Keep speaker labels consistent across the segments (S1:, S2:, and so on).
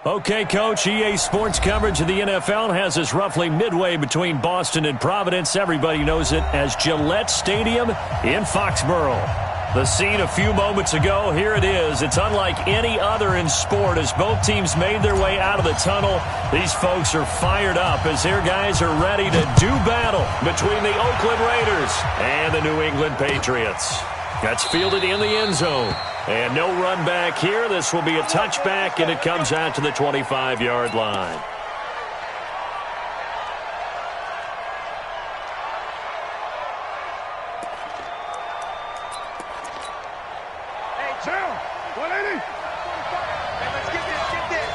S1: Okay, Coach, EA Sports coverage of the NFL has us roughly midway between Boston and Providence. Everybody knows it as Gillette Stadium in Foxborough. The scene a few moments ago, here it is. It's unlike any other in sport as both teams made their way out of the tunnel. These folks are fired up as their guys are ready to do battle between the Oakland Raiders and the New England Patriots. That's fielded in the end zone. And no run back here. This will be a touchback, and it comes out to the 25-yard line.
S2: Hey, chill. 180. Hey, let's get this.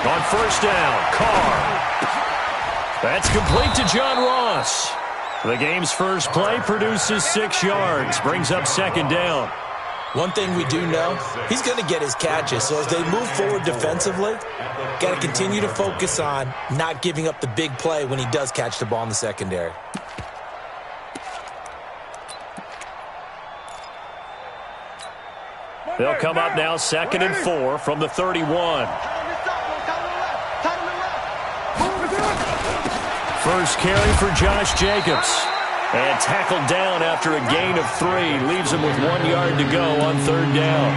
S1: On first down, Carr. That's complete to John Ross. The game's first play produces 6 yards, brings up second down.
S3: One thing we do know, he's going to get his catches. So as they move forward defensively, got to continue to focus on not giving up the big play when he does catch the ball in the secondary.
S1: They'll come up now 2nd and 4 from the 31. First carry for Josh Jacobs. And tackled down after a gain of 3. Leaves him with 1 yard to go on third down.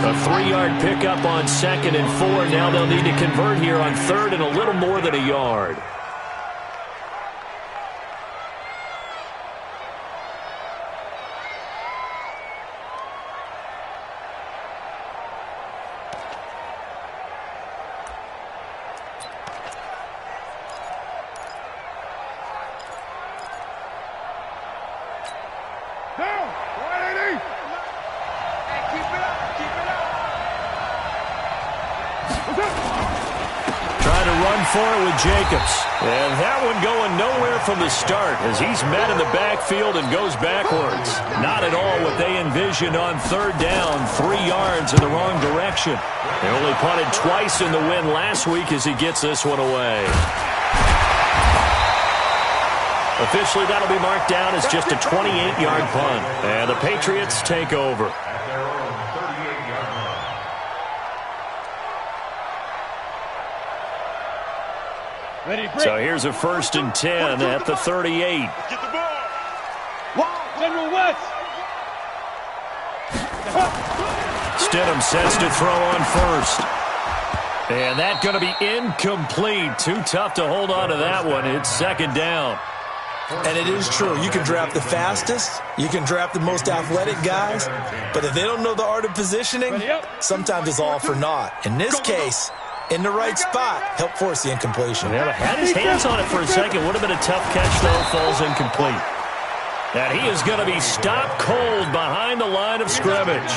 S1: A 3-yard pickup on 2nd and 4. Now they'll need to convert here on third and a little more than a yard. For it with Jacobs. And that one going nowhere from the start as he's met in the backfield and goes backwards. Not at all what they envisioned on third down. 3 yards in the wrong direction. They only punted twice in the win last week as he gets this one away. Officially, that'll be marked down as just a 28-yard punt. And the Patriots take over. So here's a 1st and 10 at the 38.
S2: Get the ball. General West.
S1: Stidham sets to throw on first. And that's going to be incomplete. Too tough to hold on to that one. It's second down.
S3: And it is true. You can draft the fastest. You can draft the most athletic guys. But if they don't know the art of positioning, sometimes it's all for naught. In this case, in the right spot, help force the incompletion.
S1: Yeah, had his hands on it for a second. Would have been a tough catch, though. Falls incomplete. And he is going to be stopped cold behind the line of scrimmage.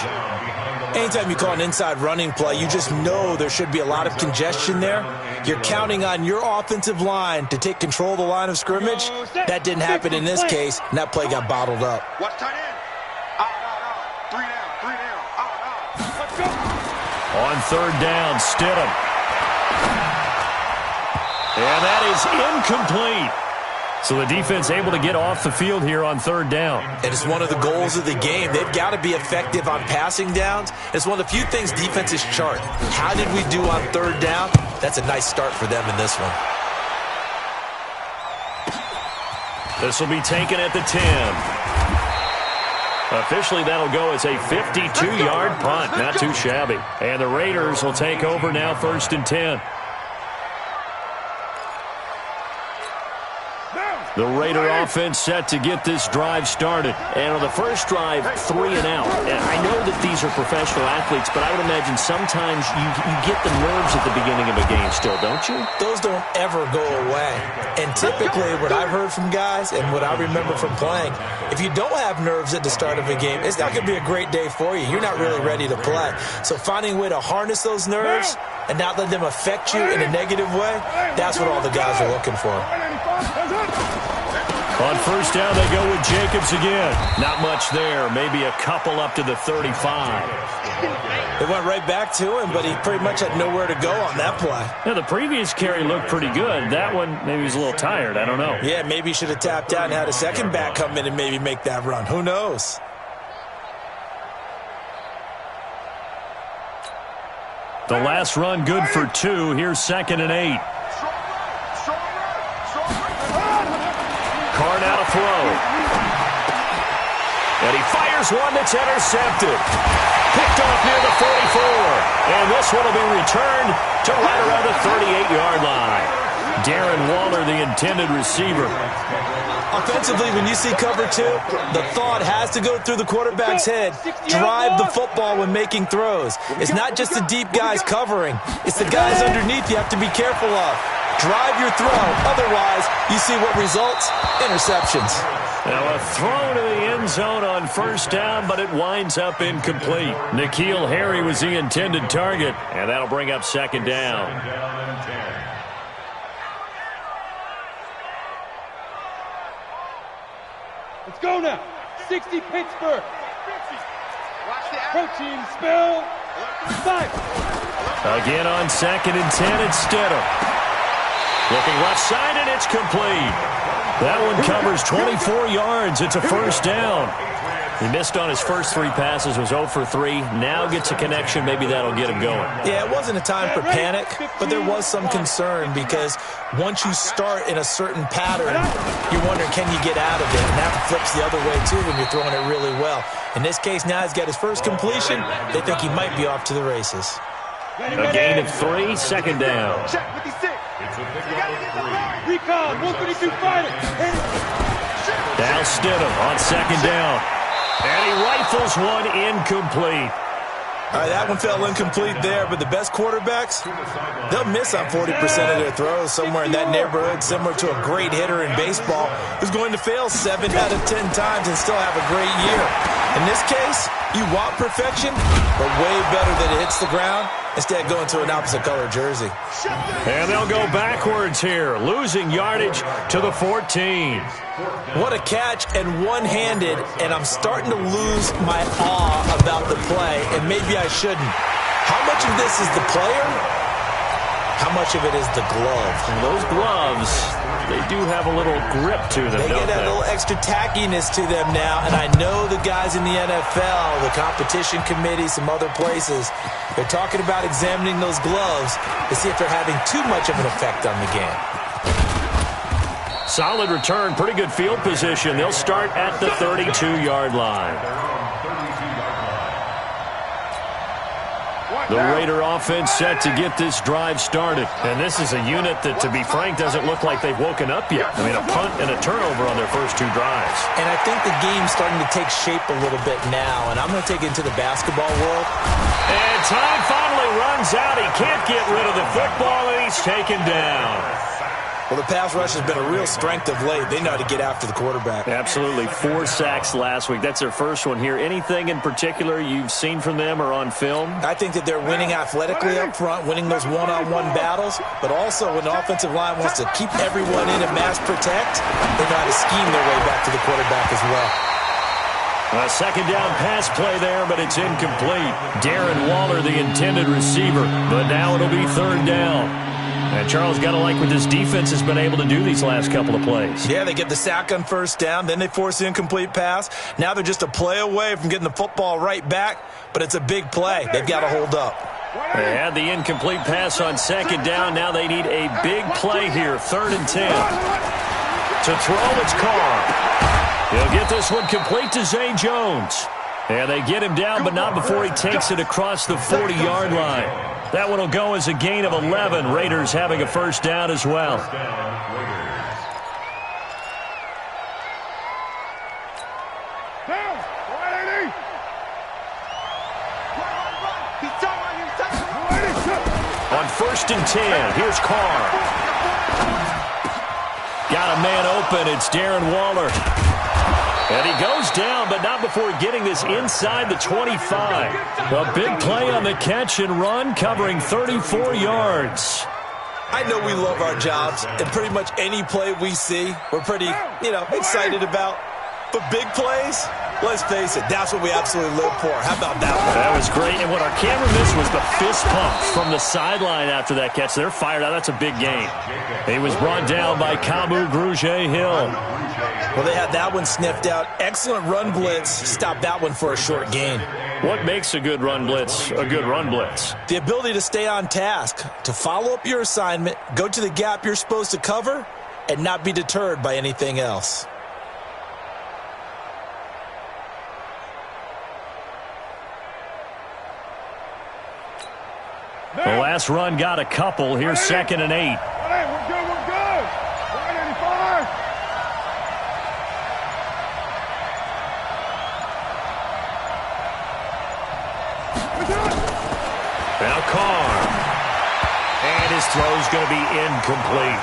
S3: Anytime you call an inside running play, you just know there should be a lot of congestion there. You're counting on your offensive line to take control of the line of scrimmage. That didn't happen in this case, and that play got bottled up.
S2: Watch tight end. Out. 3 down. Let's go.
S1: On third down, Stidham. And that is incomplete. So the defense able to get off the field here on third down.
S3: And it's one of the goals of the game. They've got to be effective on passing downs. It's one of the few things defenses chart. How did we do on third down? That's a nice start for them in this one.
S1: This will be taken at the 10. Officially, that'll go as a 52-yard punt. Not too shabby. And the Raiders will take over now 1st and 10. The Raider offense set to get this drive started. And on the first drive, 3 and out. And I know that these are professional athletes, but I would imagine sometimes you get the nerves at the beginning of a game still, don't you?
S3: Those don't ever go away. And typically what I've heard from guys and what I remember from playing, if you don't have nerves at the start of a game, it's not going to be a great day for you. You're not really ready to play. So finding a way to harness those nerves and not let them affect you in a negative way, that's what all the guys are looking for.
S1: On first down, they go with Jacobs again. Not much there. Maybe a couple up to the 35.
S3: They went right back to him, but he pretty much had nowhere to go on that play.
S1: Yeah, the previous carry looked pretty good. That one, maybe he was a little tired. I don't know.
S3: Yeah, maybe he should have tapped out and had a second back come in and maybe make that run. Who knows?
S1: The last run good for 2. Here's 2nd and 8. Carr now to throw. And he fires one that's intercepted. Picked off near the 44. And this one will be returned to right around the 38-yard line. Darren Waller, the intended receiver.
S3: Offensively, when you see cover 2, the thought has to go through the quarterback's head. Drive the football when making throws. It's not just the deep guys covering. It's the guys underneath you have to be careful of. Drive your throw. Otherwise, you see what results? Interceptions.
S1: Now a throw to the end zone on 1st down, but it winds up incomplete. N'Keal Harry was the intended target, and that'll bring up 2nd down.
S4: Let's go now. 60 Pittsburgh. Protein spill. 5.
S1: Again on 2nd and 10, it's Stidham. Looking left side, and it's complete. That one covers 24 yards. It's a 1st down. He missed on his first 3 passes, was 0 for 3. Now gets a connection. Maybe that'll get him going.
S3: Yeah, it wasn't a time for panic, but there was some concern because once you start in a certain pattern, you're wondering, can you get out of it? And that flips the other way, too, when you're throwing it really well. In this case, now he's got his first completion. They think he might be off to the races.
S1: A gain of 3, 2nd down.
S2: Check 56.
S4: Recon, 152 fighter.
S1: Now Stidham on 2nd down. And he rifles one incomplete.
S3: All right, that one fell incomplete there, but the best quarterbacks, they'll miss on 40% of their throws somewhere in that neighborhood, similar to a great hitter in baseball who's going to fail 7 out of 10 times and still have a great year. In this case, you want perfection, but way better that it hits the ground instead of going to an opposite color jersey.
S1: And they'll go backwards here, losing yardage to the 14.
S3: What a catch, and one-handed, and I'm starting to lose my awe about the play, and maybe I shouldn't. How much of this is the player? How much of it is the glove?
S1: And those gloves, they do have a little grip to them,
S3: They
S1: don't
S3: get a
S1: they?
S3: little extra tackiness to them now, and I know the guys in the NFL, the competition committee, some other places, they're talking about examining those gloves to see if they're having too much of an effect on the game.
S1: Solid return, pretty good field position. They'll start at the 32-yard line. The Raider offense set to get this drive started. And this is a unit that, to be frank, doesn't look like they've woken up yet. I mean, a punt and a turnover on their first 2 drives.
S3: And I think the game's starting to take shape a little bit now, and I'm going to take it into the basketball world.
S1: And time finally runs out. He can't get rid of the football, and he's taken down.
S3: Well, the pass rush has been a real strength of late. They know how to get after the quarterback.
S1: Absolutely. 4 sacks last week. That's their first one here. Anything in particular you've seen from them or on film?
S3: I think that they're winning athletically up front, winning those one-on-one battles, but also when the offensive line wants to keep everyone in and mass protect, they know how to scheme their way back to the quarterback as well.
S1: A 2nd down pass play there, but it's incomplete. Darren Waller, the intended receiver, but now it'll be 3rd down. And Charles, got to like what this defense has been able to do these last couple of plays.
S3: Yeah, they get the sack on 1st down, then they force the incomplete pass. Now they're just a play away from getting the football right back, but it's a big play. They've got to hold up.
S1: They had the incomplete pass on 2nd down. Now they need a big play here, 3rd and 10. To throw, it's Carr. He'll get this one complete to Zay Jones. And they get him down, but not before he takes it across the 40-yard line. That one will go as a gain of 11. Raiders having a 1st down as well. On 1st and 10, here's Carr. Got a man open. It's Darren Waller. And he goes down, but not before getting this inside the 25. A big play on the catch and run, covering 34 yards.
S3: I know we love our jobs, and pretty much any play we see, we're pretty, excited about. But big plays, let's face it, that's what we absolutely live for. How about that one?
S1: That was great, and what our camera missed was the fist pump from the sideline after that catch. They're fired out. That's a big gain. He was brought down by Kamu Grugier-Hill.
S3: Well, they had that one sniffed out. Excellent run blitz. Stopped that one for a short gain.
S1: What makes a good run blitz a good run blitz?
S3: The ability to stay on task, to follow up your assignment, go to the gap you're supposed to cover, and not be deterred by anything else.
S1: The last run got a couple. Here's 2nd and 8.
S4: Hey, we're good, we're good. 185.
S1: Now Carr. And his throw's going to be incomplete.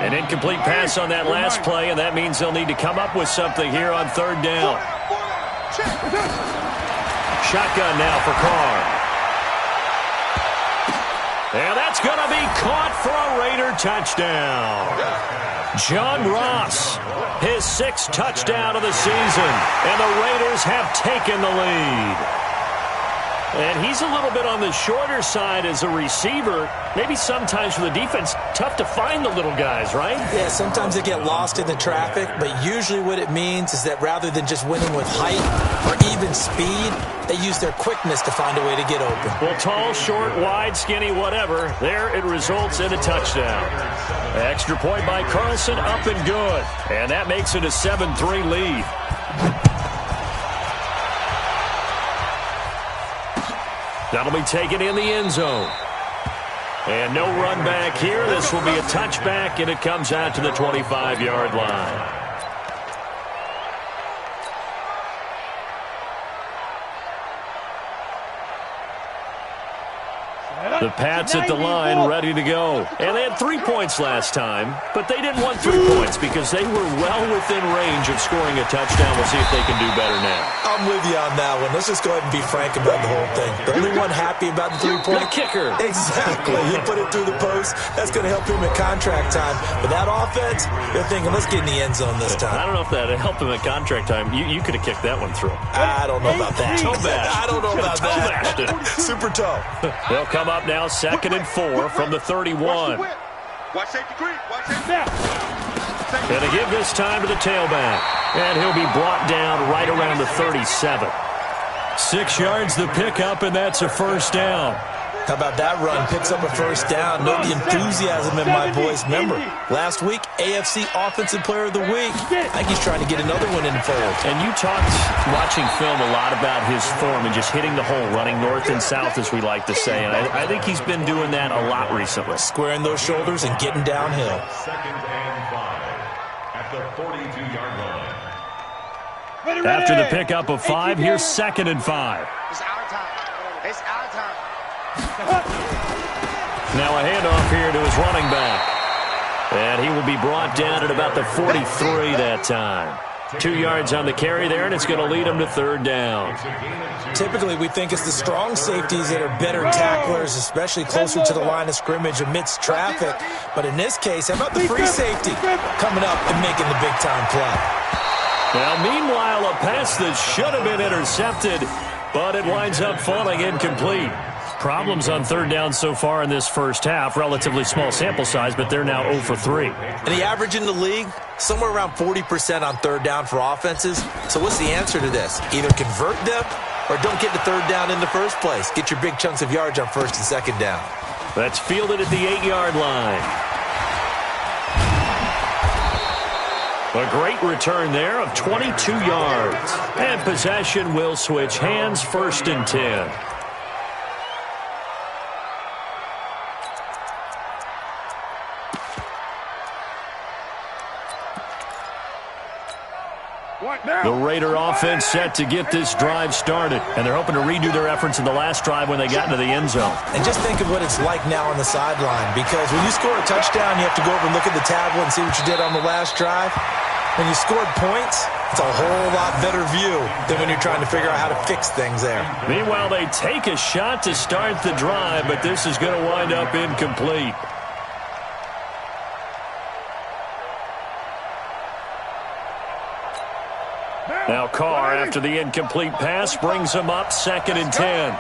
S1: An incomplete pass on that last play, and that means they'll need to come up with something here on 3rd down. Shotgun now for Carr. And that's going to be caught for a Raider touchdown. John Ross, his 6th touchdown of the season, and the Raiders have taken the lead. And he's a little bit on the shorter side as a receiver. Maybe sometimes for the defense, tough to find the little guys, right?
S3: Yeah, sometimes they get lost in the traffic, but usually what it means is that rather than just winning with height or even speed, they use their quickness to find a way to get open.
S1: Well, tall, short, wide, skinny, whatever, there it results in a touchdown. Extra point by Carlson, up and good. And that makes it a 7-3 lead. That'll be taken in the end zone. And no run back here. This will be a touchback, and it comes out to the 25-yard line. The Pats at the line, ready to go. And they had 3 points last time, but they didn't want 3 points because they were well within range of scoring a touchdown. We'll see if they can do better now.
S3: I'm with you on that one. Let's just go ahead and be frank about the whole thing. The only one happy about the 3-point?
S1: The kicker.
S3: Exactly. He put it through the post. That's going to help him in contract time. But that offense, they're thinking, let's get in the end zone this time.
S1: I don't know if that helped him at contract time. You could have kicked that one through.
S3: I don't know about that.
S1: Toe bash.
S3: I don't know about that. Super toe.
S1: They'll come up now 2nd and 4 from the 31.
S2: Watch safety creep. Watch safety.
S1: And to give this time to the tailback. And he'll be brought down right around the 37. 6 yards the pickup, and that's a 1st down.
S3: How about that run? Picks up a 1st down. Note the enthusiasm in my voice. Remember, last week, AFC Offensive Player of the Week. I think he's trying to get another one in the fold.
S1: And you talked, watching film, a lot about his form and just hitting the hole, running north and south, as we like to say. And I think he's been doing that a lot recently.
S3: Squaring those shoulders and getting downhill.
S5: 2nd and 5 at the 42-yard line.
S1: After the pickup of 5, here's 2nd and 5.
S2: It's our time. It's our time.
S1: Now a handoff here to his running back. And he will be brought down at about the 43 that time. 2 yards on the carry there, and it's going to lead him to 3rd down.
S3: Typically, we think it's the strong safeties that are better tacklers, especially closer to the line of scrimmage amidst traffic. But in this case, how about the free safety coming up and making the big-time play?
S1: Now, meanwhile, a pass that should have been intercepted, but it winds up falling incomplete. Problems on 3rd down so far in this first half. Relatively small sample size, but they're now 0 for 3.
S3: And the average in the league, somewhere around 40% on 3rd down for offenses. So what's the answer to this? Either convert them or don't get to 3rd down in the first place. Get your big chunks of yards on 1st and 2nd down.
S1: That's fielded at the 8-yard line. A great return there of 22 yards. And possession will switch hands, 1st and 10. The Raider offense set to get this drive started, and they're hoping to redo their efforts in the last drive when they got into the end zone.
S3: And just think of what it's like now on the sideline, because when you score a touchdown, you have to go over and look at the tablet and see what you did on the last drive. When you scored points, it's a whole lot better view than when you're trying to figure out how to fix things there.
S1: Meanwhile, they take a shot to start the drive, but this is going to wind up incomplete. Now Carr, after the incomplete pass, brings him up 2nd and 10.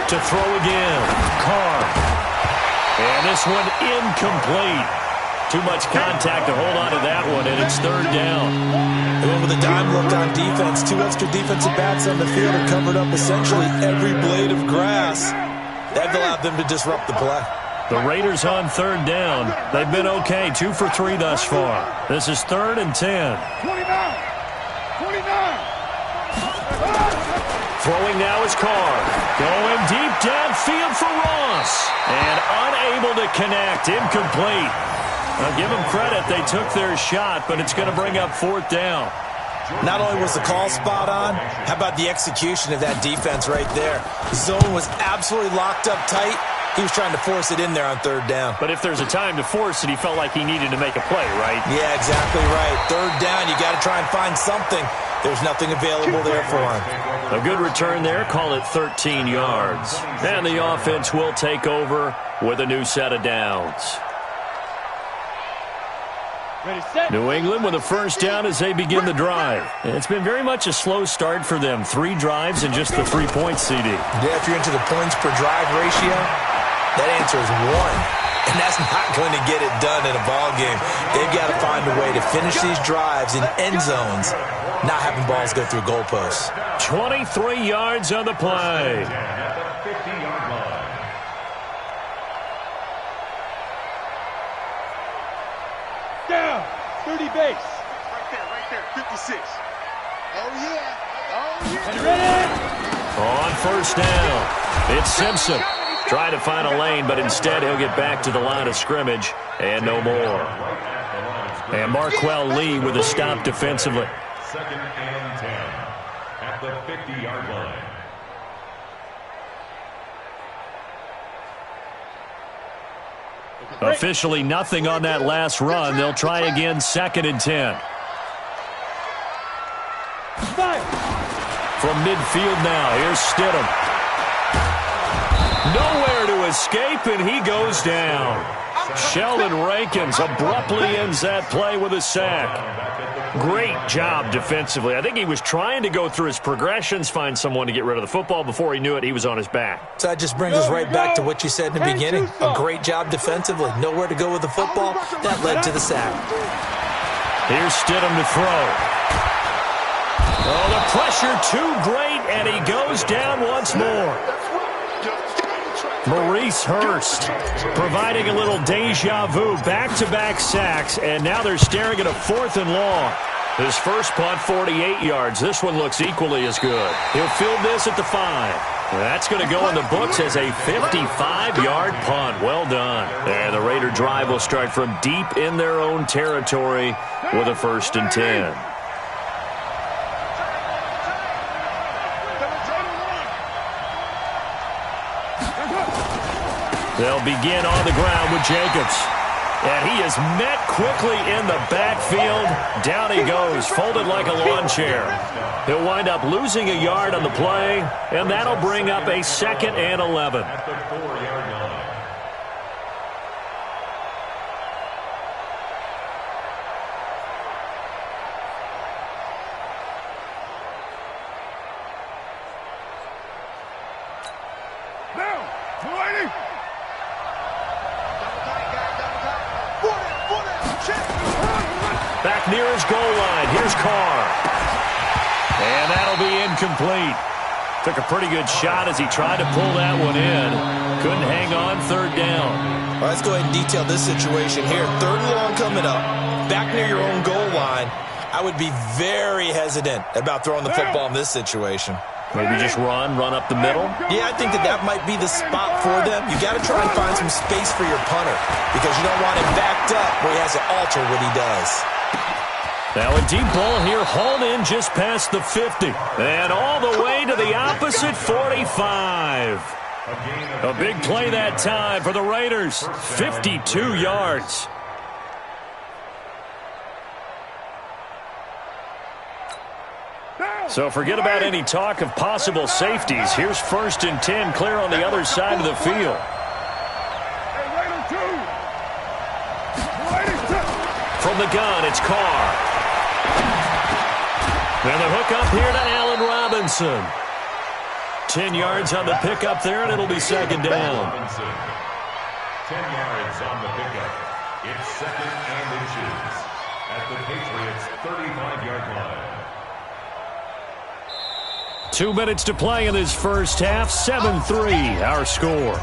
S1: To throw again. Carr. And this one incomplete. Too much contact to hold on to that one, and it's third down.
S3: They went with a dime look on defense. 2 extra defensive backs on the field and covered up essentially every blade of grass. That allowed them to disrupt the play.
S1: The Raiders on third down. They've been okay, 2 for 3 thus far. This is 3rd and 10.
S4: 29.
S1: Throwing now is Carr. Going deep downfield for Ross. And unable to connect. Incomplete. I'll give them credit. They took their shot, but it's going to bring up 4th down.
S3: Not only was the call spot on, how about the execution of that defense right there? The zone was absolutely locked up tight. He was trying to force it in there on 3rd down.
S1: But if there's a time to force it, he felt like he needed to make a play, right?
S3: Yeah, exactly right. 3rd down, you got to try and find something. There's nothing available there for him.
S1: A good return there, call it 13 yards. And the offense will take over with a new set of downs. New England with a first down as they begin the drive. It's been very much a slow start for them. 3 drives and just the 3-point CD.
S3: Yeah, if you're into the points per drive ratio, that answer is 1. And that's not going to get it done in a ball game. They've got to find a way to finish these drives in end zones, not having balls go through goalposts.
S1: 23 yards on the play.
S5: At the 50-yard line.
S4: Down. 30 base.
S2: Right there. 56. Oh, yeah.
S4: And ready.
S1: On first down, it's Simpson. Trying to find a lane, but instead he'll get back to the line of scrimmage and no more. And Marquell Lee with a stop defensively.
S5: 2nd and 10 at the 50-yard line.
S1: Officially nothing on that last run. They'll try again, 2nd and 10. From midfield now, here's Stidham. Nowhere to escape, and he goes down. Sheldon Rankins abruptly ends that play with a sack. Great job defensively. I think he was trying to go through his progressions, find someone to get rid of the football. Before he knew it, he was on his back.
S3: So that just brings us right back to what you said in the beginning. A great job defensively. Nowhere to go with the football. That led to the sack.
S1: Here's Stidham to throw. Oh, the pressure too great, and he goes down once more. Maurice Hurst providing a little deja vu, back-to-back sacks, and now they're staring at a 4th and long. His first punt, 48 yards. This one looks equally as good. He'll field this at the 5. That's going to go in the books as a 55-yard punt. Well done. And the Raider drive will start from deep in their own territory with a 1st and 10. They'll begin on the ground with Jacobs. And he is met quickly in the backfield. Down he goes, folded like a lawn chair. He'll wind up losing a yard on the play, and that'll bring up a 2nd and 11.
S5: At the 4-yard line.
S4: Down. 280.
S1: Back near his goal line. Here's Carr. And that'll be incomplete. Took a pretty good shot as he tried to pull that one in. Couldn't hang on 3rd down.
S3: All right, let's go ahead and detail this situation here. 3rd and long coming up. Back near your own goal line. I would be very hesitant about throwing the football in this situation.
S1: Maybe just run up the middle.
S3: Yeah, I think that might be the spot for them. You got to try and find some space for your punter because you don't want him backed up where he has to alter what he does.
S1: Now a deep ball here, hauled in just past the 50. And all the way to the opposite 45. A big play that time for the Raiders. 52 yards. So forget about any talk of possible safeties. Here's 1st and 10, clear on the other side of the field. From the gun, it's Carr. And the hook up here to Allen Robinson. 10 yards on the pickup there, and it'll be second down.
S5: 10 yards on the pickup. It's second and inches at the Patriots' 35-yard line.
S1: 2 minutes to play in this first half. 7-3, our score.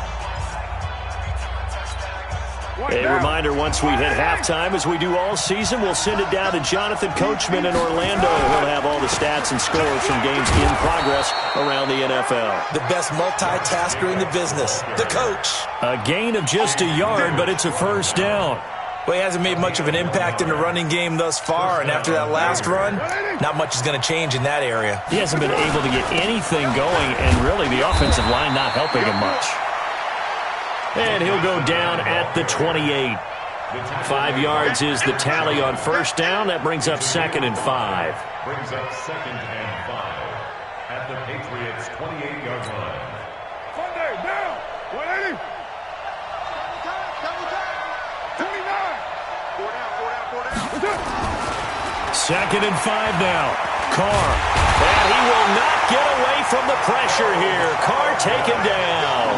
S1: A reminder, once we hit halftime, as we do all season, we'll send it down to Jonathan Coachman in Orlando. He'll have all the stats and scores from games in progress around the NFL.
S3: The best multitasker in the business, the coach.
S1: A gain of just a yard, but it's a first down.
S3: Well, he hasn't made much of an impact in the running game thus far, and after that last run, not much is going to change in that area.
S1: He hasn't been able to get anything going, and really the offensive line not helping him much. And he'll go down at the 28. 5 yards is the tally on first down. That brings up second and 5.
S5: Brings up second and 5 at the Patriots' 28-yard line.
S4: Sunday, down. 180. 29.
S1: Second and 5 now. Carr. And he will not get away from the pressure here. Carr taken down.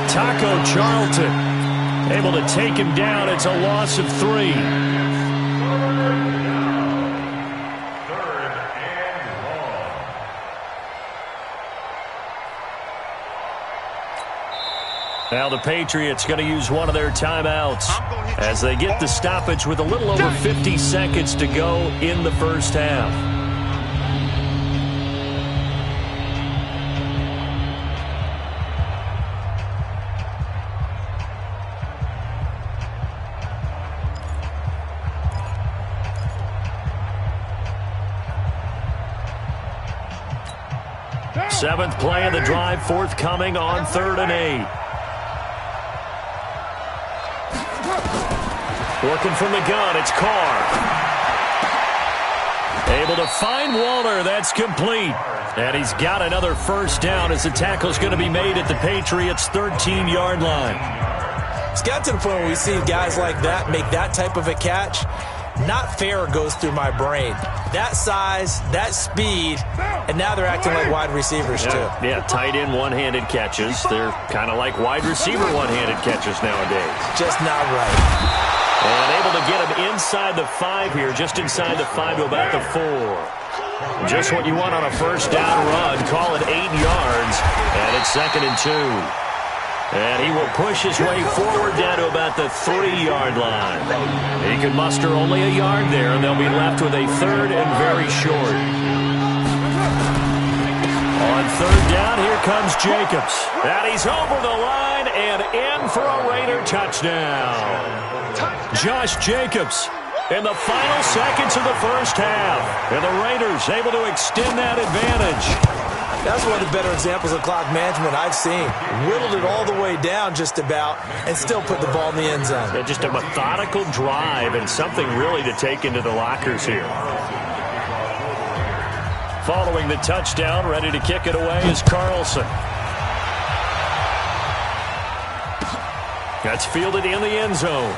S1: Taco Charlton able to take him down. It's a loss of 3.
S5: Third and long.
S1: Now the Patriots going to use one of their timeouts as they get the stoppage with a little over 50 seconds to go in the first half. Seventh play of the drive, forthcoming on 3rd and 8. Working from the gun, it's Carr. Able to find Waller, that's complete. And he's got another first down as the tackle's going to be made at the Patriots' 13-yard line.
S3: It's got to the point where we see guys like that make that type of a catch. Not fair goes through my brain. That size, that speed, and now they're acting like wide receivers too.
S1: Yeah, tight end one-handed catches. They're kind of like wide receiver one-handed catches nowadays.
S3: Just not right.
S1: And able to get him inside the 5 here, just inside the 5 to about the 4. Just what you want on a first down run. Call it 8 yards, and it's second and 2. And he will push his way forward down to about the 3-yard line. He can muster only a yard there, and they'll be left with a third and very short. On third down, here comes Jacobs. And he's over the line and in for a Raider touchdown. Josh Jacobs in the final seconds of the first half. And the Raiders able to extend that advantage.
S3: That's one of the better examples of clock management I've seen. Whittled it all the way down just about and still put the ball in the end zone.
S1: Yeah, just a methodical drive and something really to take into the lockers here. Following the touchdown, ready to kick it away is Carlson. That's fielded in the end zone.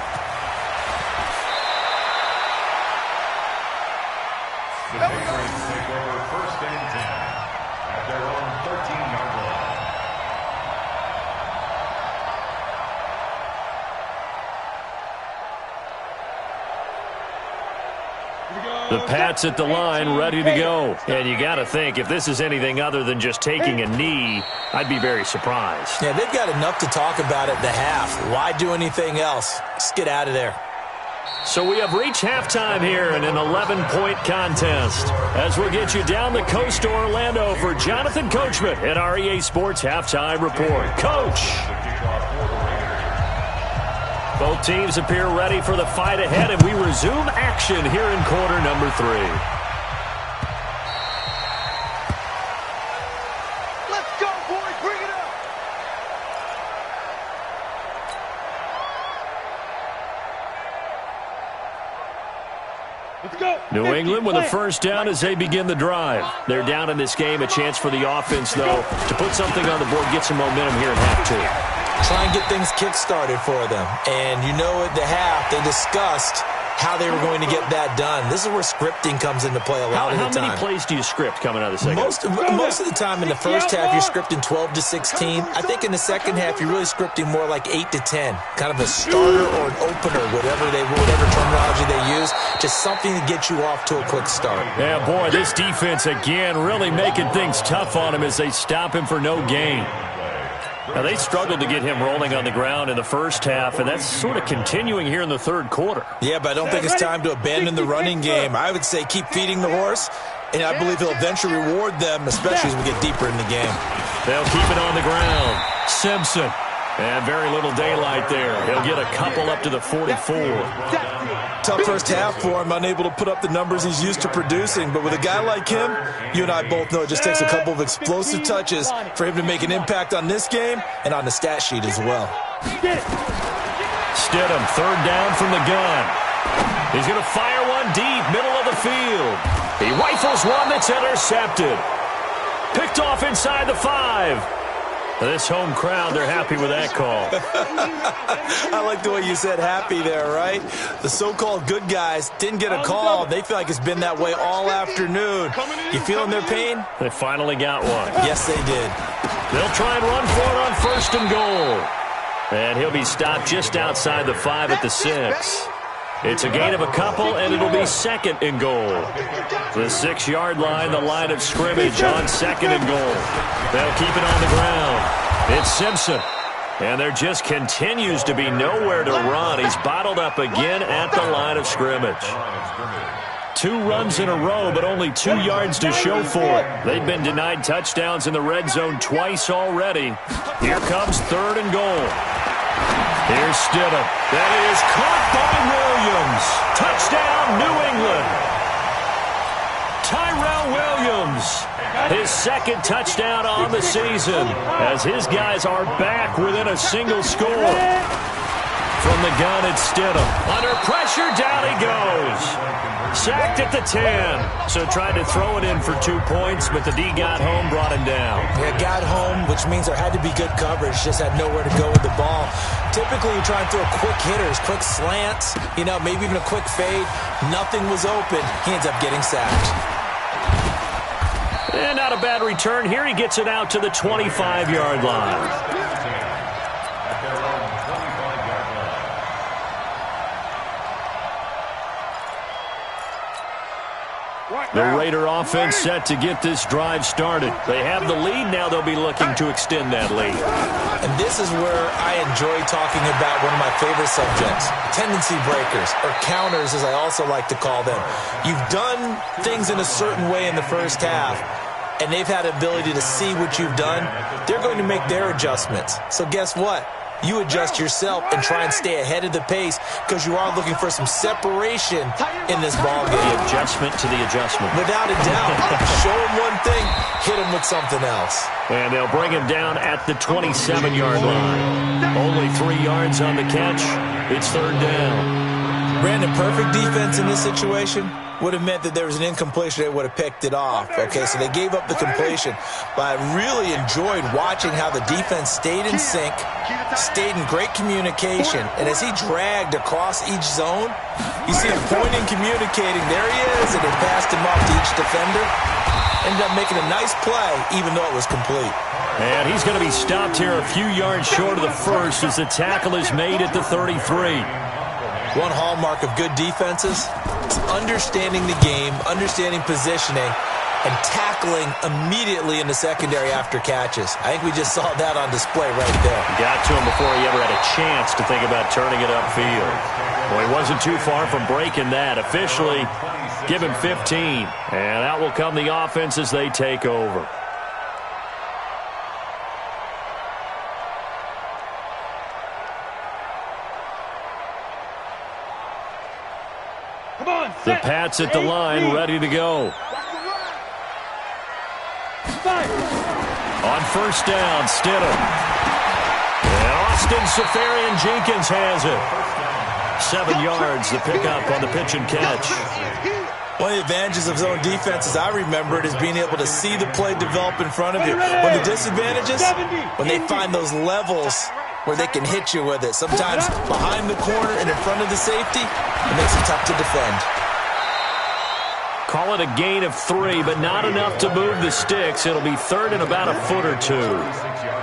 S5: The Patriots take over first and 10 at their own 13-yard line.
S1: The Pats at the line, ready to go. And you got to think, if this is anything other than just taking a knee, I'd be very surprised.
S3: Yeah, they've got enough to talk about at the half. Why do anything else? Just get out of there.
S1: So we have reached halftime here in an 11-point contest. As we'll get you down the coast to Orlando for Jonathan Coachman at our EA Sports Halftime Report. Coach! Both teams appear ready for the fight ahead, and we resume action here in quarter number 3.
S2: Let's go, boys. Bring it up.
S4: Let's go.
S1: New England with a first down as they begin the drive. They're down in this game. A chance for the offense, though, to put something on the board, get some momentum here in half 2.
S3: Try and get things kick-started for them. And you know at the half, they discussed how they were going to get that done. This is where scripting comes into play a lot of the time.
S1: How many plays do you script coming out of the second?
S3: Most of the time in the first half, you're scripting 12 to 16. I think in the second half, you're really scripting more like 8 to 10. Kind of a starter or an opener, whatever terminology they use. Just something to get you off to a quick start.
S1: Yeah, boy, this defense again really making things tough on him as they stop him for no gain. Now, they struggled to get him rolling on the ground in the first half, and that's sort of continuing here in the third quarter.
S3: Yeah, but I don't think it's time to abandon the running game. I would say keep feeding the horse, and I believe he'll eventually reward them, especially as we get deeper in the game.
S1: They'll keep it on the ground. Simpson. And very little daylight there. He'll get a couple up to the 44.
S3: Tough first half for him, unable to put up the numbers he's used to producing. But with a guy like him, you and I both know it just takes a couple of explosive touches for him to make an impact on this game and on the stat sheet as well.
S1: Stidham, third down from the gun. He's going to fire one deep, middle of the field. He rifles one that's intercepted. Picked off inside the 5. This home crowd, they're happy with that call.
S3: I like the way you said happy there, right? The so-called good guys didn't get a call. They feel like it's been that way all afternoon. You feeling their pain?
S1: They finally got one.
S3: Yes, they did.
S1: They'll try and run for it on 1st and goal. And he'll be stopped just outside the 5 at the 6. It's a gain of a couple, and it'll be 2nd and goal. The 6-yard line, the line of scrimmage on 2nd and goal. They'll keep it on the ground. It's Simpson. And there just continues to be nowhere to run. He's bottled up again at the line of scrimmage. 2 runs in a row, but only 2 yards to show for it. They've been denied touchdowns in the red zone twice already. Here comes 3rd and goal. Here's Stidham. That is caught by Williams. Touchdown, New England. Tyrell Williams, his 2nd touchdown on the season, as his guys are back within a single score. From the gun, it's Stidham. Under pressure, down he goes. Sacked at the 10. So tried to throw it in for 2 points, but the D got home, brought him down.
S3: Yeah, got home, which means there had to be good coverage. Just had nowhere to go with the ball. Typically, you try and throw quick hitters, quick slants, maybe even a quick fade. Nothing was open. He ends up getting sacked.
S1: And not a bad return. Here he gets it out to the 25-yard line. The Raider offense set to get this drive started. They have the lead. Now they'll be looking to extend that lead.
S3: And this is where I enjoy talking about one of my favorite subjects, tendency breakers, or counters as I also like to call them. You've done things in a certain way in the first half, and they've had the ability to see what you've done. They're going to make their adjustments. So guess what? You adjust yourself and try and stay ahead of the pace because you are looking for some separation in this ball game.
S1: The adjustment to the adjustment.
S3: Without a doubt. Show him one thing, hit him with something else.
S1: And they'll bring him down at the 27-yard line. Only 3 yards on the catch. It's 3rd down.
S3: Brandon, perfect defense in this situation would have meant that there was an incompletion. They would have picked it off. Okay, so they gave up the completion. But I really enjoyed watching how the defense stayed in sync, stayed in great communication. And as he dragged across each zone, you see him pointing, communicating. There he is, and they passed him off to each defender. Ended up making a nice play, even though it was complete.
S1: And he's going to be stopped here a few yards short of the first as the tackle is made at the 33.
S3: One hallmark of good defenses is understanding the game, understanding positioning, and tackling immediately in the secondary after catches. I think we just saw that on display right there.
S1: Got to him before he ever had a chance to think about turning it upfield. Well, he wasn't too far from breaking that. Officially, give him 15. And out will come the offense as they take over. The Pats at the line, ready to go. On 1st down, Stidham. And Austin Seferian-Jenkins has it. 7 yards, the pickup on the pitch and catch.
S3: One of the advantages of zone defense, as I remember it, is being able to see the play develop in front of you. One of the disadvantages, when they find those levels where they can hit you with it. Sometimes behind the corner and in front of the safety, It makes it tough to defend.
S1: Call it a gain of 3, but not enough to move the sticks. It'll be third and about a foot or two.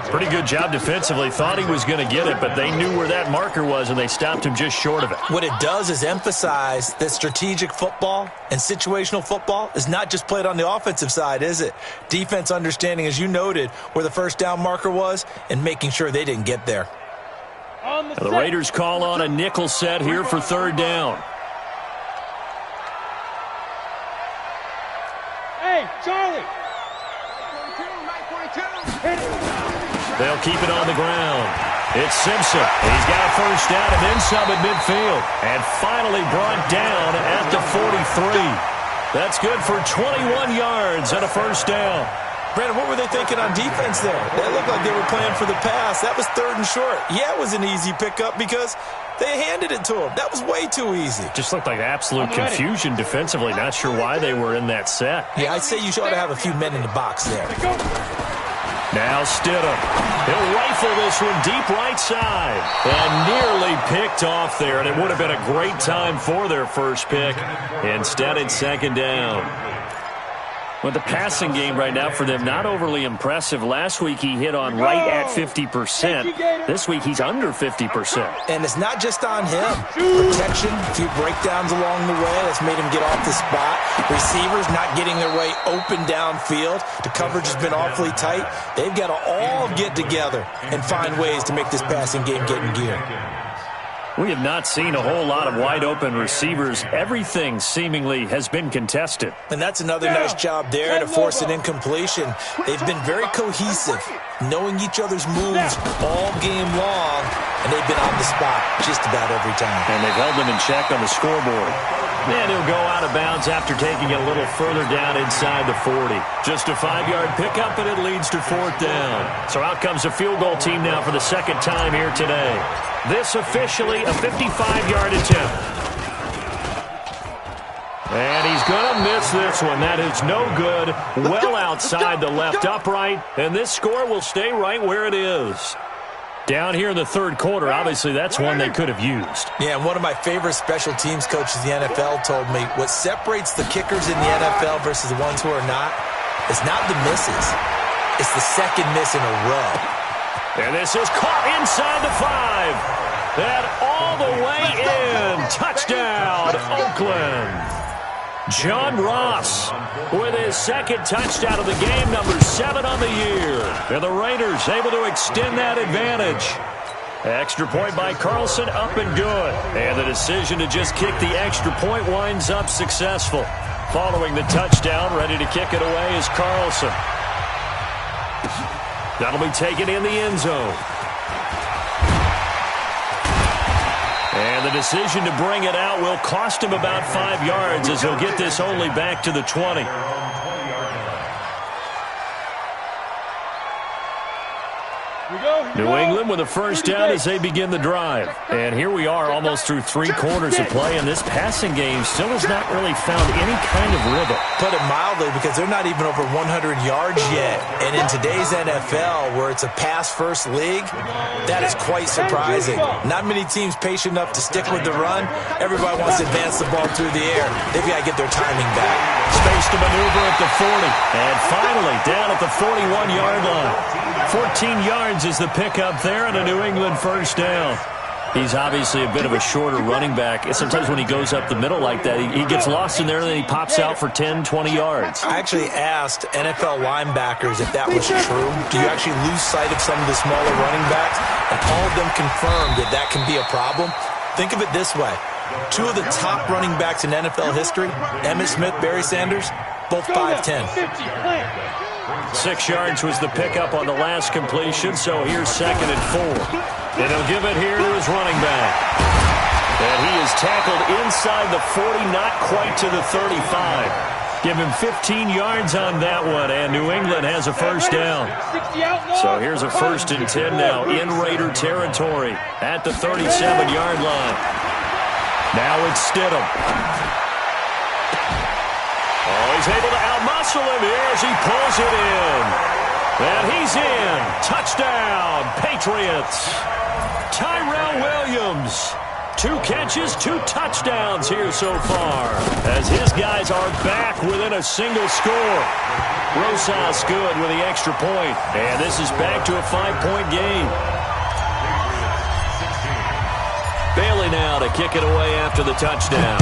S1: Pretty good job defensively. Thought he was going to get it, but they knew where that marker was, and they stopped him just short of it.
S3: What it does is emphasize that strategic football and situational football is not just played on the offensive side, is it? Defense understanding, as you noted, where the first down marker was and making sure they didn't get there.
S1: The Raiders call on a nickel set here for third down.
S4: Hey, Charlie!
S1: They'll keep it on the ground. It's Simpson. He's got a first down and then some at midfield. And finally brought down at the 43. That's good for 21 yards and a first down.
S3: Brandon, what were they thinking on defense there? They looked like they were playing for the pass. That was third and short. Yeah, it was an easy pickup because they handed it to him. That was way too easy.
S1: Just looked like absolute confusion defensively. Not sure why they were in that set.
S3: Yeah, I'd say you ought to have a few men in the box there.
S1: Now Stidham. He'll rifle this one deep right side. And nearly picked off there. And it would have been a great time for their first pick. Instead, it's second down. With the passing game right now for them, not overly impressive. Last week he hit on right at 50%. This week he's under 50%.
S3: And it's not just on him. Protection, a few breakdowns along the way. That's made him get off the spot. Receivers not getting their way open downfield. The coverage has been awfully tight. They've got to all get together and find ways to make this passing game get in gear.
S1: We have not seen a whole lot of wide-open receivers. Everything seemingly has been contested.
S3: And that's another nice job there to force an incompletion. They've been very cohesive, knowing each other's moves all game long, and they've been on the spot just about every time.
S1: And they've held them in check on the scoreboard. And he'll go out of bounds after taking it a little further down inside the 40. Just a 5-yard pickup, and it leads to fourth down. So out comes a field goal team now for the second time here today. This officially a 55-yard attempt. And he's going to miss this one. That is no good. Well outside the left upright. And this score will stay right where it is. Down here in the third quarter, obviously that's one they could have used.
S3: Yeah, and one of my favorite special teams coaches in the NFL told me what separates the kickers in the NFL versus the ones who are not is not the misses. It's the second miss in a row.
S1: And this is caught inside the 5. And all the way in. Touchdown, Oakland. John Ross with his second touchdown of the game, number 7 on the year. And the Raiders able to extend that advantage. Extra point by Carlson, up and good. And the decision to just kick the extra point winds up successful. Following the touchdown, ready to kick it away is Carlson. That'll be taken in the end zone. And the decision to bring it out will cost him about 5 yards as he'll get this only back to the 20. New England with a first down as they begin the drive. And here we are almost through 3 quarters of play, and this passing game still has not really found any kind of rhythm.
S3: Put it mildly, because they're not even over 100 yards yet. And in today's NFL, where it's a pass-first league, that is quite surprising. Not many teams patient enough to stick with the run. Everybody wants to advance the ball through the air. They've got to get their timing back.
S1: Space to maneuver at the 40. And finally, down at the 41-yard line. 14 yards is the pickup there and a New England first down. He's obviously a bit of a shorter running back. Sometimes when he goes up the middle like that, he gets lost in there and then he pops out for 10, 20 yards.
S3: I actually asked NFL linebackers if that was true. Do you actually lose sight of some of the smaller running backs? And all of them confirmed that that can be a problem. Think of it this way. 2 of the top running backs in NFL history, Emmitt Smith, Barry Sanders, both 5'10".
S1: 6 yards was the pickup on the last completion, so here's 2nd and 4. And he'll give it here to his running back. And he is tackled inside the 40, not quite to the 35. Give him 15 yards on that one, and New England has a first down. So here's a 1st and 10 now in Raider territory at the 37-yard line. Now it's Stidham. Oh, he's able to outmuscle him here as he pulls it in. And he's in. Touchdown, Patriots. Tyrell Williams, 2 catches, 2 touchdowns here so far, as his guys are back within a single score. Rosas good with the extra point, and this is back to a 5-point game. Bailey now to kick it away after the touchdown.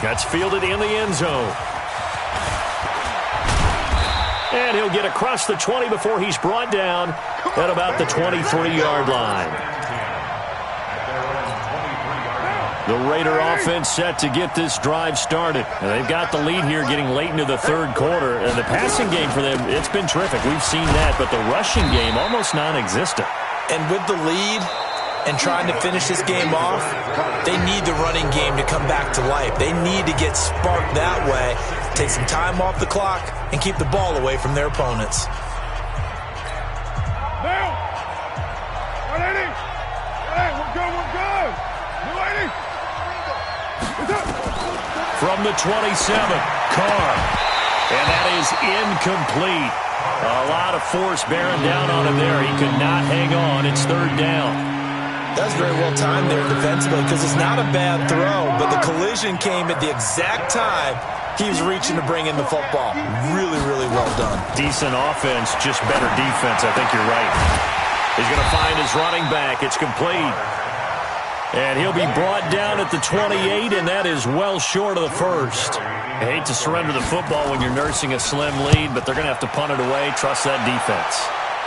S1: That's fielded in the end zone. And he'll get across the 20 before he's brought down at about the 23-yard line. The Raider offense set to get this drive started. And they've got the lead here getting late into the third quarter. And the passing game for them, it's been terrific. We've seen that, but the rushing game almost non-existent.
S3: And with the lead and trying to finish this game off, they need the running game to come back to life. They need to get sparked that way, take some time off the clock, and keep the ball away from their opponents.
S4: Now! 180! Hey, we're good, we're good! 280!
S1: From the 27, Carr. And that is incomplete. A lot of force bearing down on him there. He could not hang on. It's third down.
S3: That's very well timed there defensively because it's not a bad throw, but the collision came at the exact time he was reaching to bring in the football. Really, really well done.
S1: Decent offense, just better defense. I think you're right. He's going to find his running back. It's complete. And he'll be brought down at the 28, and that is well short of the first. I hate to surrender the football when you're nursing a slim lead, but they're going to have to punt it away. Trust that defense.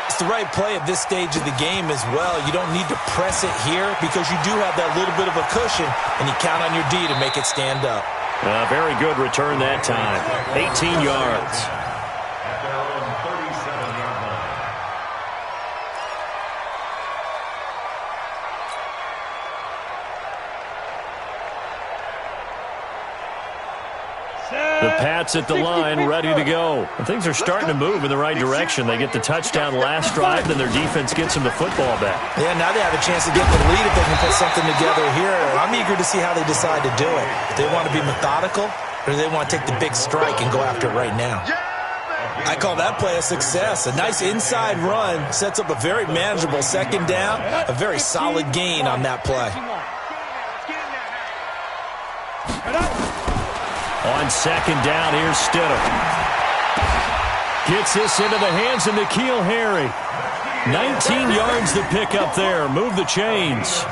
S3: It's the right play at this stage of the game as well. You don't need to press it here because you do have that little bit of a cushion, and you count on your D to make it stand up.
S1: Very good return that time. 18 yards.
S5: At their own 37-yard line.
S1: The Pats at the line, ready to go. And things are starting to move in the right direction. They get the touchdown last drive, then their defense gets them the football back.
S3: Yeah, now they have a chance to get the lead if they can put something together here. I'm eager to see how they decide to do it. Do they want to be methodical, or do they want to take the big strike and go after it right now? I call that play a success. A nice inside run sets up a very manageable second down, a very solid gain on that play.
S1: On second down, here's Stidham. Gets this into the hands of N'Keal Harry. 19 yards to pick up there. Move the chains.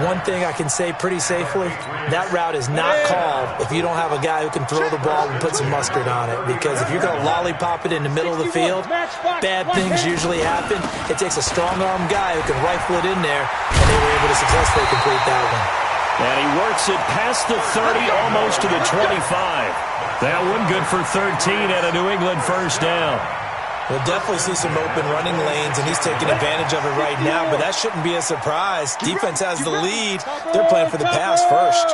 S3: One thing I can say pretty safely, that route is not called if you don't have a guy who can throw the ball and put some mustard on it. Because if you're going to lollipop it in the middle of the field, bad things usually happen. It takes a strong-arm guy who can rifle it in there, and they were able to successfully complete that one.
S1: And he works it past the 30, almost to the 25. That one good for 13 at a New England first down.
S3: We'll definitely see some open running lanes, and he's taking advantage of it right now, but that shouldn't be a surprise. Defense has the lead. They're playing for the pass first.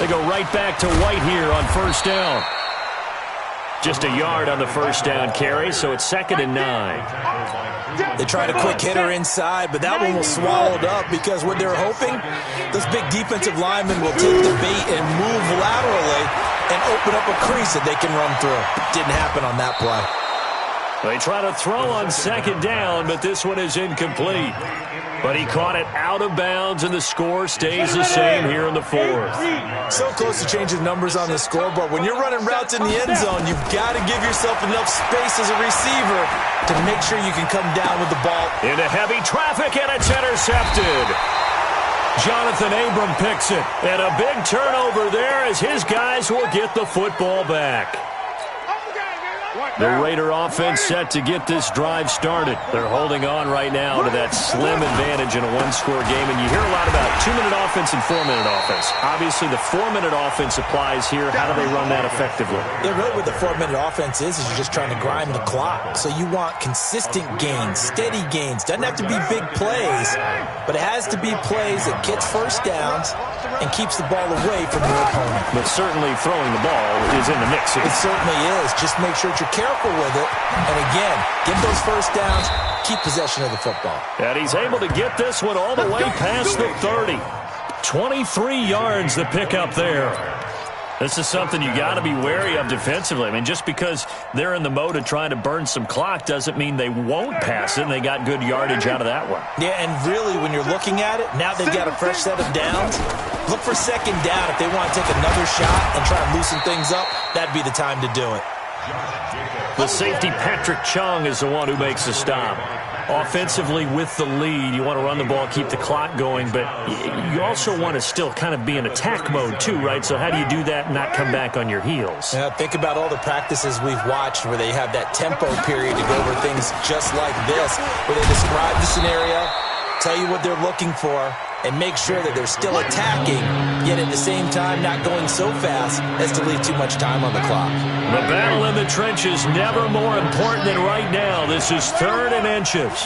S1: They go right back to White here on first down. Just a yard on the first down carry, so it's 2nd and 9.
S3: They tried a quick hitter inside, but that one was swallowed up because what they're hoping, those big defensive linemen will take the bait and move laterally and open up a crease that they can run through. Didn't happen on that play.
S1: They try to throw on second down, but this one is incomplete. But he caught it out of bounds, and the score stays the same here in the fourth.
S3: So close to changing numbers on the scoreboard. When you're running routes in the end zone, you've got to give yourself enough space as a receiver to make sure you can come down with the ball.
S1: Into heavy traffic, and it's intercepted. Jonathan Abram picks it, and a big turnover there as his guys will get the football back. The Raider offense set to get this drive started. They're holding on right now to that slim advantage in a one-score game, and you hear a lot about 2-minute offense and 4-minute offense. Obviously, the 4-minute offense applies here. How do they run that effectively?
S3: Yeah, really what the 4-minute offense is you're just trying to grind the clock. So you want consistent gains, steady gains. Doesn't have to be big plays, but it has to be plays that gets first downs and keeps the ball away from your opponent.
S1: But certainly throwing the ball is in the mix here.
S3: It certainly is. Just make sure that you're careful with it. And again, get those first downs, keep possession of the football.
S1: And he's able to get this one all the way past the 30. 23 yards to pick up there. This is something you got to be wary of defensively. I mean, just because they're in the mode of trying to burn some clock doesn't mean they won't pass it, and they got good yardage out of that one.
S3: Yeah, and really, when you're looking at it, now they've got a fresh set of downs. Look for second down. If they want to take another shot and try and loosen things up, that'd be the time to do it.
S1: The safety, Patrick Chung, is the one who makes the stop. Offensively, with the lead, you want to run the ball, keep the clock going, but you also want to still kind of be in attack mode too, right? So how do you do that and not come back on your heels?
S3: Yeah, think about all the practices we've watched where they have that tempo period to go over things just like this, where they describe the scenario, tell you what they're looking for, and make sure that they're still attacking, yet at the same time not going so fast as to leave too much time on the clock.
S1: The battle in the trenches never more important than right now. This is 3rd and inches.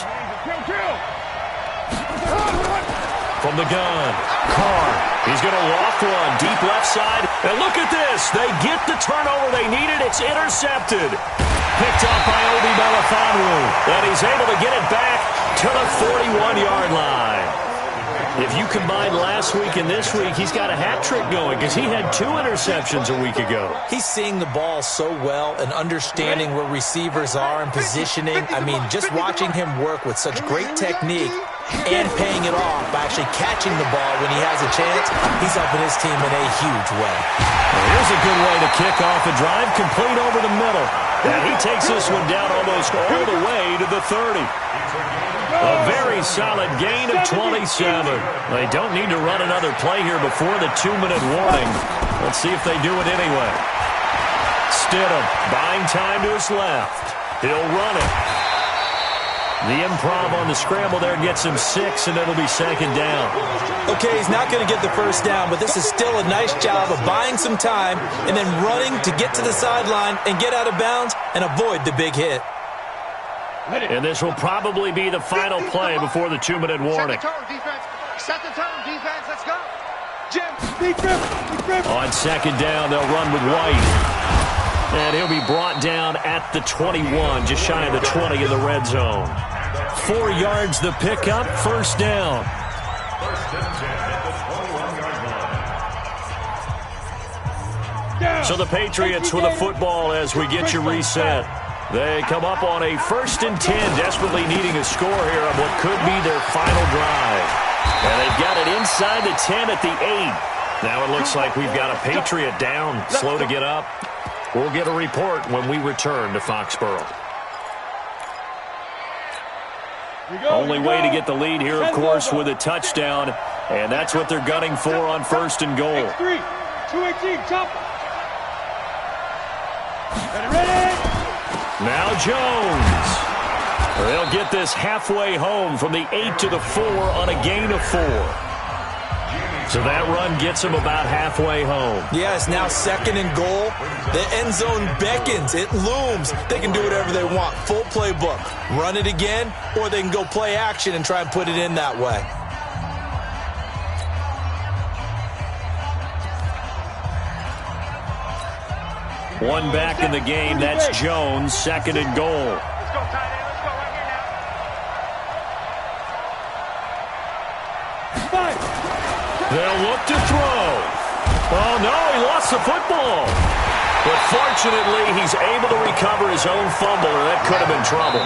S1: From the gun, Carr. He's going to walk one deep left side. And look at this. They get the turnover they needed. It's intercepted. Picked up by Obi Melifonwu. And he's able to get it back to the 41-yard line. If you combine last week and this week, he's got a hat trick going because he had 2 interceptions a week ago.
S3: He's seeing the ball so well and understanding where receivers are and positioning. I mean, just watching him work with such great technique and paying it off by actually catching the ball when he has a chance, he's helping his team in a huge way.
S1: Well, here's a good way to kick off a drive, complete over the middle. And he takes this one down almost all the way to the 30. A very solid gain of 27. They don't need to run another play here before the 2-minute warning. Let's see if they do it anyway. Stidham buying time to his left. He'll run it. The improv on the scramble there gets him 6, and it'll be 2nd down.
S3: Okay, he's not going to get the first down, but this is still a nice job of buying some time and then running to get to the sideline and get out of bounds and avoid the big hit.
S1: And this will probably be the final play before the 2-minute warning.
S2: Set the tone, defense. Set the tone, defense. Let's go. Jim.
S1: On 2nd down, they'll run with White. And he'll be brought down at the 21, just shy of the 20 in the red zone. 4 yards the pickup, 1st down.
S5: 1st and 10 at the 21-yard line.
S1: So the Patriots with a football as we get you reset. They come up on a 1st and 10, desperately needing a score here on what could be their final drive. And they've got it inside the 10 at the 8. Now it looks like we've got a Patriot down, slow to get up. We'll get a report when we return to Foxborough. Only way to get the lead here, of course, with a touchdown, and that's what they're gunning for on 1st and goal.
S4: 218, chopper. Ready?
S1: Now Jones. They'll get this halfway home from the 8 to the 4 on a gain of 4. So that run gets them about halfway home.
S3: Yeah, it's now 2nd and goal. The end zone beckons. It looms. They can do whatever they want. Full playbook. Run it again, or they can go play action and try and put it in that way.
S1: One back in the game. That's Jones, 2nd and goal.
S2: Let's go, tight end. Let's go right here now.
S1: They'll look to throw. Oh, no, he lost the football. But fortunately, he's able to recover his own fumble, or that could have been trouble.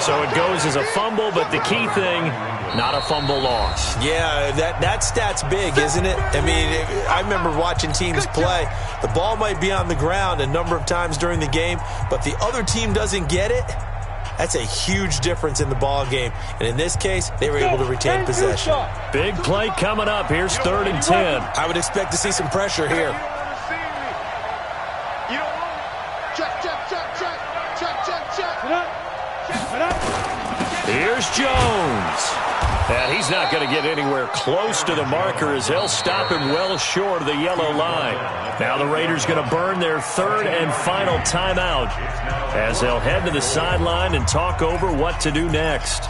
S1: So it goes as a fumble, but the key thing, not a fumble loss.
S3: Yeah, that stat's big, isn't it? I mean, I remember watching teams play. The ball might be on the ground a number of times during the game, but the other team doesn't get it. That's a huge difference in the ball game. And in this case, they were able to retain possession.
S1: Big play coming up. Here's 3rd and 10.
S3: I would expect to see some pressure here.
S2: You don't want it. Check.
S1: Here's Jones. And he's not going to get anywhere close to the marker as they'll stop him well short of the yellow line. Now the Raiders going to burn their 3rd and final timeout as they'll head to the sideline and talk over what to do next.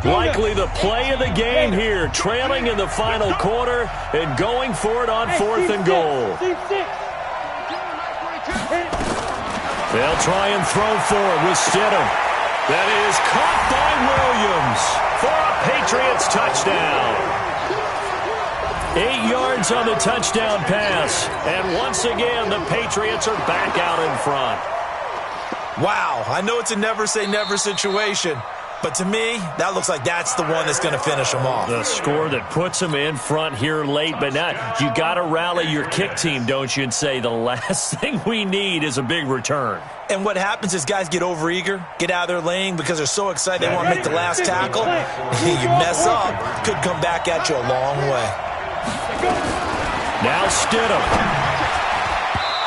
S1: Likely the play of the game here, trailing in the final quarter and going for it on 4th and goal. They'll try and throw for it with Stidham. That is caught by Williams for a Patriots touchdown. 8 yards on the touchdown pass. And once again, the Patriots are back out in front.
S3: Wow, I know it's a never-say-never situation, but to me, that looks like that's the one that's going to finish them off.
S1: The score that puts them in front here late, but now you got to rally your kick team, don't you, and say the last thing we need is a big return.
S3: And what happens is guys get overeager, get out of their lane because they're so excited they want to make the last tackle. You mess up, could come back at you a long way.
S1: Now Stidham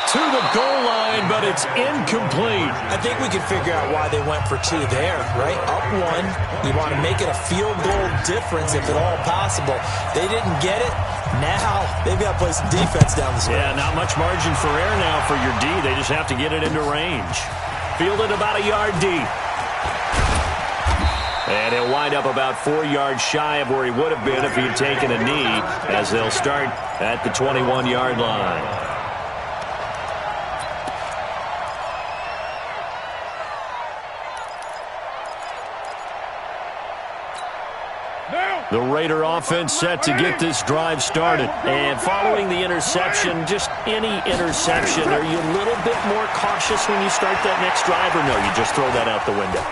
S1: to the goal line, but it's incomplete.
S3: I think we can figure out why they went for 2 there, right? Up 1. You want to make it a field goal difference if at all possible. They didn't get it. Now they've got to play some defense down the stretch.
S1: Yeah, not much margin for error now for your D. They just have to get it into range. Fielded about a yard deep. And he'll wind up about 4 yards shy of where he would have been if he'd taken a knee, as they'll start at the 21-yard line. The Raider offense set to get this drive started. And following the interception, just any interception, are you a little bit more cautious when you start that next drive, or no, you just throw that out the window?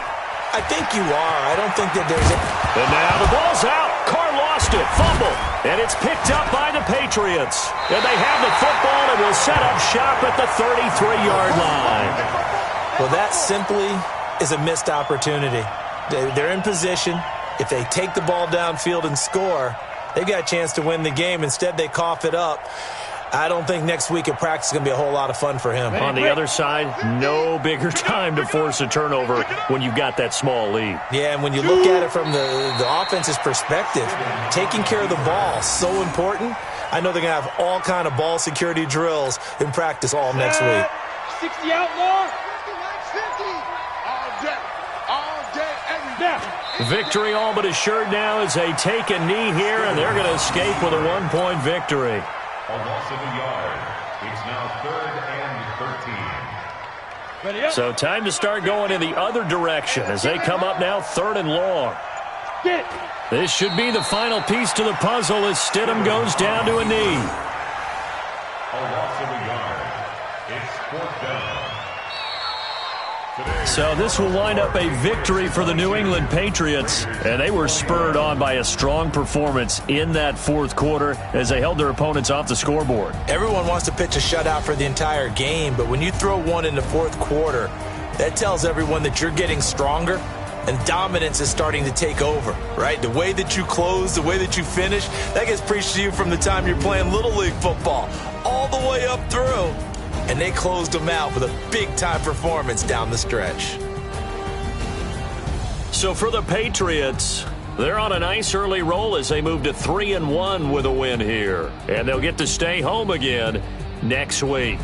S3: I think you are. I don't think that there's a...
S1: And now the ball's out. Carr lost it. Fumble. And it's picked up by the Patriots. And they have the football and will set up shop at the 33-yard line.
S3: Well, that simply is a missed opportunity. They're in position. If they take the ball downfield and score, they've got a chance to win the game. Instead, they cough it up. I don't think next week at practice is going to be a whole lot of fun for him.
S1: On the other side, no bigger time to force a turnover when you've got that small lead.
S3: Yeah, and when you look at it from the offense's perspective, taking care of the ball, so important. I know they're going to have all kind of ball security drills in practice all next week.
S4: 60 out more. 50. All day, every day.
S1: Victory all but assured now as they take a knee here, and they're going to escape with a 1-point victory.
S5: A loss of a yard. It's now 3rd and 13.
S1: So time to start going in the other direction as they come up now 3rd and long. This should be the final piece to the puzzle as Stidham goes down to a knee.
S5: A loss of a yard. It's 4th down.
S1: So this will wind up a victory for the New England Patriots, and they were spurred on by a strong performance in that 4th quarter as they held their opponents off the scoreboard.
S3: Everyone wants to pitch a shutout for the entire game, but when you throw one in the 4th quarter, that tells everyone that you're getting stronger and dominance is starting to take over, right? The way that you close, the way that you finish, that gets preached to you from the time you're playing Little League football all the way up through. And they closed them out with a big-time performance down the stretch.
S1: So for the Patriots, they're on a nice early roll as they move to 3-1 with a win here. And they'll get to stay home again next week.